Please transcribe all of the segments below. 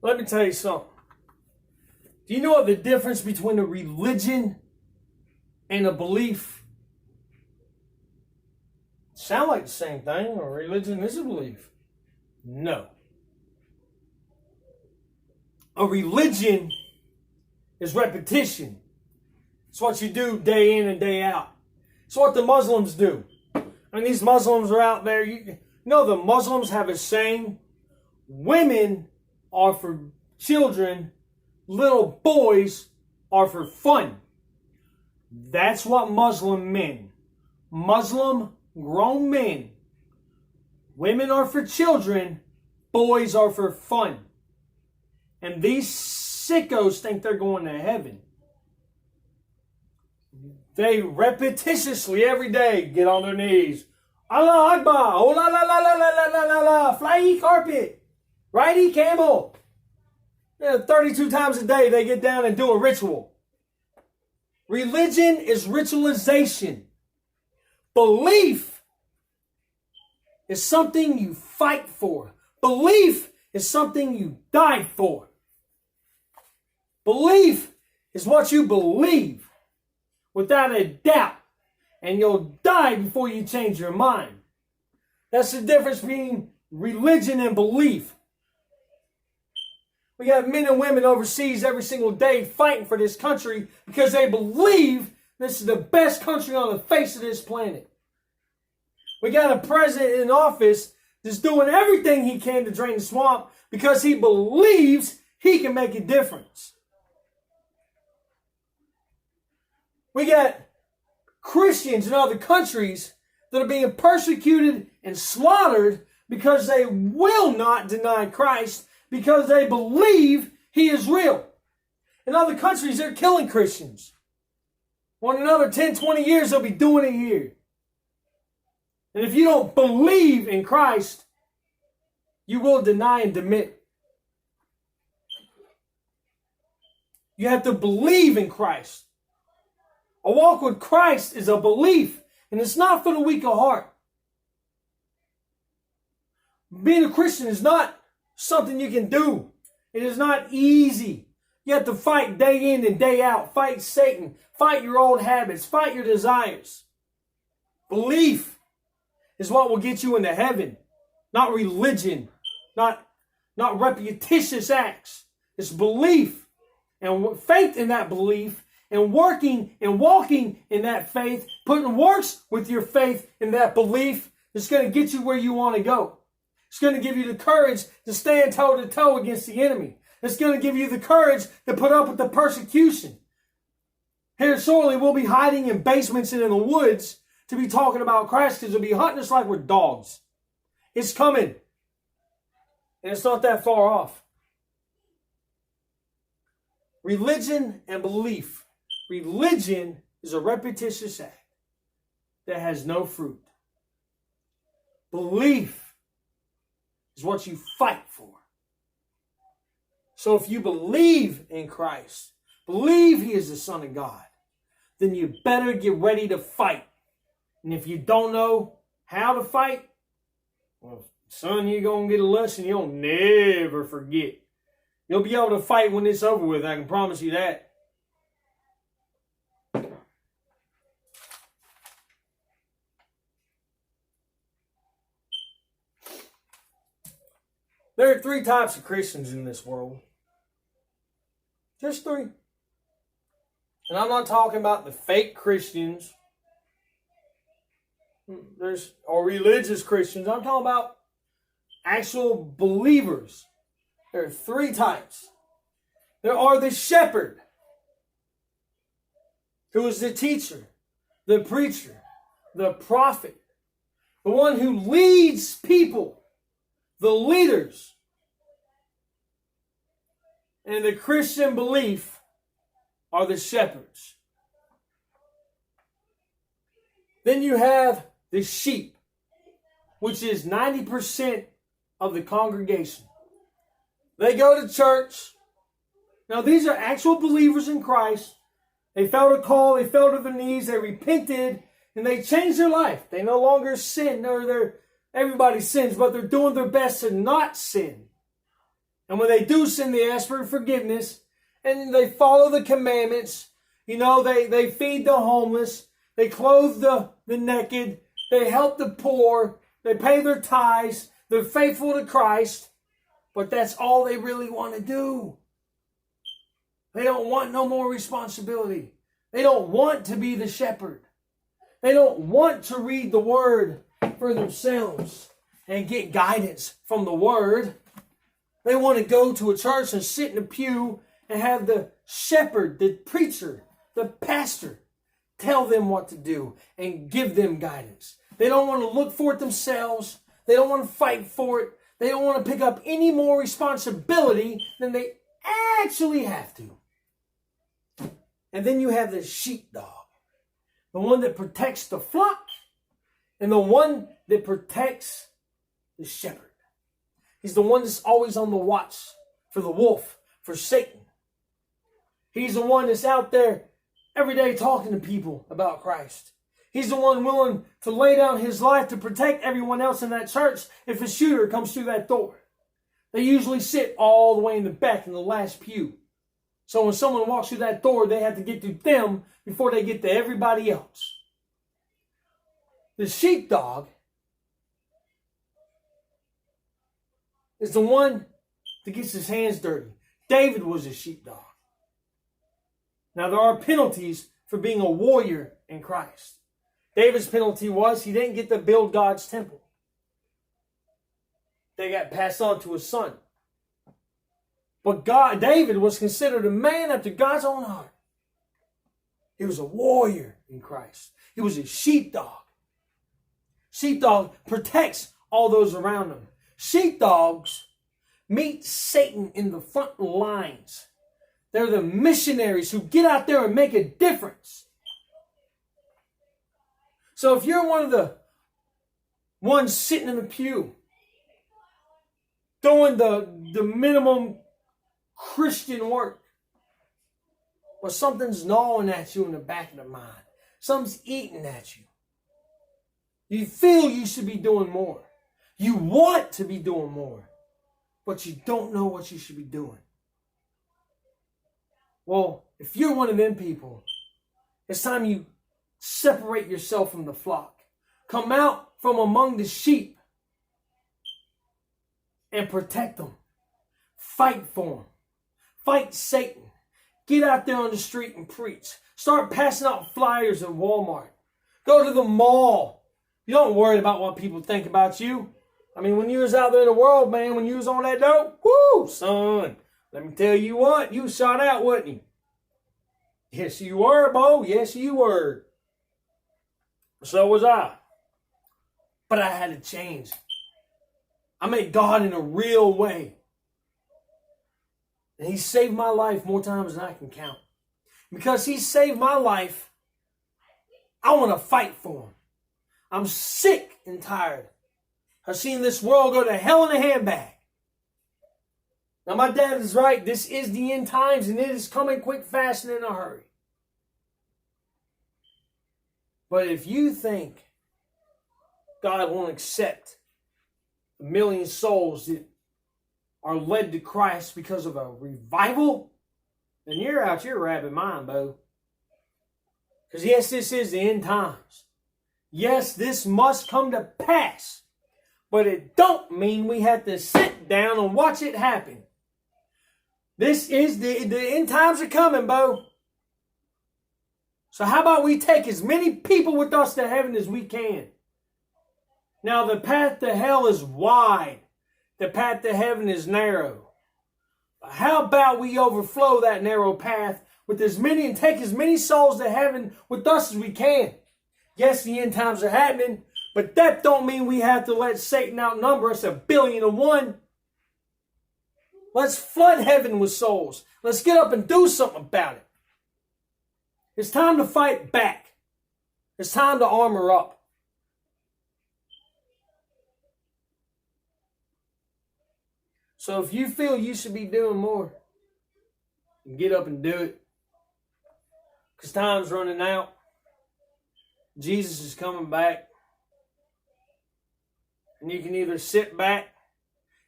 Let me tell you something. Do you know what the difference between a religion and a belief? Sound like the same thing. A religion is a belief. No. A religion is repetition. It's what you do day in and day out. It's what the Muslims do. I mean, these Muslims are out there. You know the Muslims have a saying, women are for children, little boys are for fun. That's what Muslim men. Muslim grown men. Women are for children, boys are for fun. And these sickos think they're going to heaven. They repetitiously every day get on their knees. Allah Akbar, oh la la la la la la la la la, flyy carpet, righty camel. 32 times a day they get down and do a ritual. Religion is ritualization. Belief is something you fight for. Belief is something you die for. Belief is what you believe without a doubt. And you'll die before you change your mind. That's the difference between religion and belief. We got men and women overseas every single day fighting for this country because they believe this is the best country on the face of this planet. We got a president in office that's doing everything he can to drain the swamp because he believes he can make a difference. We got Christians in other countries that are being persecuted and slaughtered because they will not deny Christ because they believe he is real. In other countries, they're killing Christians. Well, in another 10, 20 years, they'll be doing it here. And if you don't believe in Christ, you will deny and demit. You have to believe in Christ. A walk with Christ is a belief, and it's not for the weak of heart. Being a Christian is not something you can do. It is not easy. You have to fight day in and day out. Fight Satan. Fight your old habits. Fight your desires. Belief is what will get you into heaven. Not religion. Not repetitious acts. It's belief. And faith in that belief. And working and walking in that faith, putting works with your faith in that belief, is going to get you where you want to go. It's going to give you the courage to stand toe to toe against the enemy. It's going to give you the courage to put up with the persecution. Here shortly, we'll be hiding in basements and in the woods to be talking about Christ because they'll be hunting us like we're dogs. It's coming. And it's not that far off. Religion and belief. Religion is a repetitious act that has no fruit. Belief is what you fight for. So if you believe in Christ, believe he is the Son of God, then you better get ready to fight. And if you don't know how to fight, well, son, you're going to get a lesson you'll never forget. You'll be able to fight when it's over with, I can promise you that. There are three types of Christians in this world. Just three. And I'm not talking about the fake Christians. Or religious Christians. I'm talking about actual believers. There are three types. There are the shepherd, who is the teacher, the preacher, the prophet, the one who leads people. The leaders. And the Christian belief are the shepherds. Then you have the sheep, which is 90% of the congregation. They go to church. Now these are actual believers in Christ. They felt a call, they fell to their knees, they repented, and they changed their life. They no longer sin, everybody sins, but they're doing their best to not sin. And when they do sin, they ask for forgiveness. And they follow the commandments. You know, they feed the homeless. They clothe the naked. They help the poor. They pay their tithes. They're faithful to Christ. But that's all they really want to do. They don't want no more responsibility. They don't want to be the shepherd. They don't want to read the Word for themselves and get guidance from the Word. They want to go to a church and sit in a pew and have the shepherd, the preacher, the pastor tell them what to do and give them guidance. They don't want to look for it themselves. They don't want to fight for it. They don't want to pick up any more responsibility than they actually have to. And then you have the sheepdog, the one that protects the flock and the one that protects the shepherd. He's the one that's always on the watch for the wolf, for Satan. He's the one that's out there every day talking to people about Christ. He's the one willing to lay down his life to protect everyone else in that church if a shooter comes through that door. They usually sit all the way in the back in the last pew. So when someone walks through that door, they have to get to them before they get to everybody else. The sheepdog is the one that gets his hands dirty. David was a sheepdog. Now there are penalties for being a warrior in Christ. David's penalty was he didn't get to build God's temple. They got passed on to his son. But David was considered a man after God's own heart. He was a warrior in Christ. He was a sheepdog. Sheepdog protects all those around him. Sheepdogs meet Satan in the front lines. They're the missionaries who get out there and make a difference. So if you're one of the ones sitting in the pew, doing the minimum Christian work, or something's gnawing at you in the back of the mind, something's eating at you, you feel you should be doing more. You want to be doing more, but you don't know what you should be doing. Well, if you're one of them people, it's time you separate yourself from the flock. Come out from among the sheep and protect them. Fight for them. Fight Satan. Get out there on the street and preach. Start passing out flyers at Walmart. Go to the mall. You don't worry about what people think about you. I mean, when you was out there in the world, man, when you was on that dope, whoo, son, let me tell you what, you shot out, wasn't you? Yes, you were, Bo. Yes, you were. So was I. But I had to change. I met God in a real way. And He saved my life more times than I can count. Because He saved my life, I want to fight for Him. I'm sick and tired of seeing this world go to hell in a handbag. Now my dad is right. This is the end times and it is coming quick, fast, and in a hurry. But if you think God won't accept a million souls that are led to Christ because of a revival, then you're out your rabbit mind, Bo. Because yes, this is the end times. Yes, this must come to pass. But it don't mean we have to sit down and watch it happen. This is the end times are coming, Bo. So how about we take as many people with us to heaven as we can? Now the path to hell is wide. The path to heaven is narrow. How about we overflow that narrow path with as many and take as many souls to heaven with us as we can? Yes, the end times are happening, but that don't mean we have to let Satan outnumber us 1,000,000,001. Let's flood heaven with souls. Let's get up and do something about it. It's time to fight back. It's time to armor up. So if you feel you should be doing more, get up and do it. Because time's running out. Jesus is coming back. And you can either sit back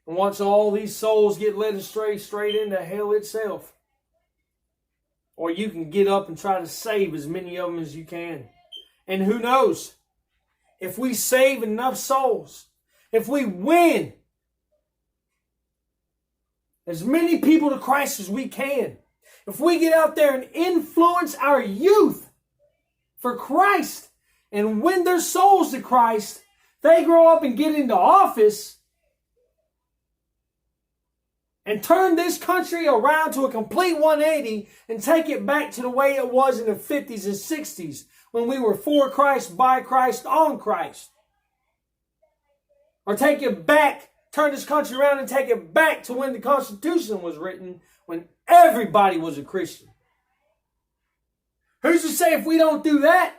and watch all these souls get led astray straight into hell itself. Or you can get up and try to save as many of them as you can. And who knows? If we save enough souls, if we win as many people to Christ as we can, if we get out there and influence our youth for Christ and win their souls to Christ, they grow up and get into office and turn this country around to a complete 180 and take it back to the way it was in the 50s and 60s when we were for Christ, by Christ, on Christ. Or take it back, turn this country around and take it back to when the Constitution was written, when everybody was a Christian. Who's to say if we don't do that,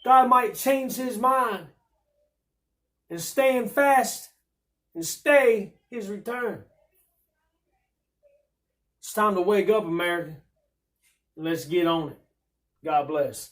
God might change his mind and stand fast and stay his return. It's time to wake up, America. Let's get on it. God bless.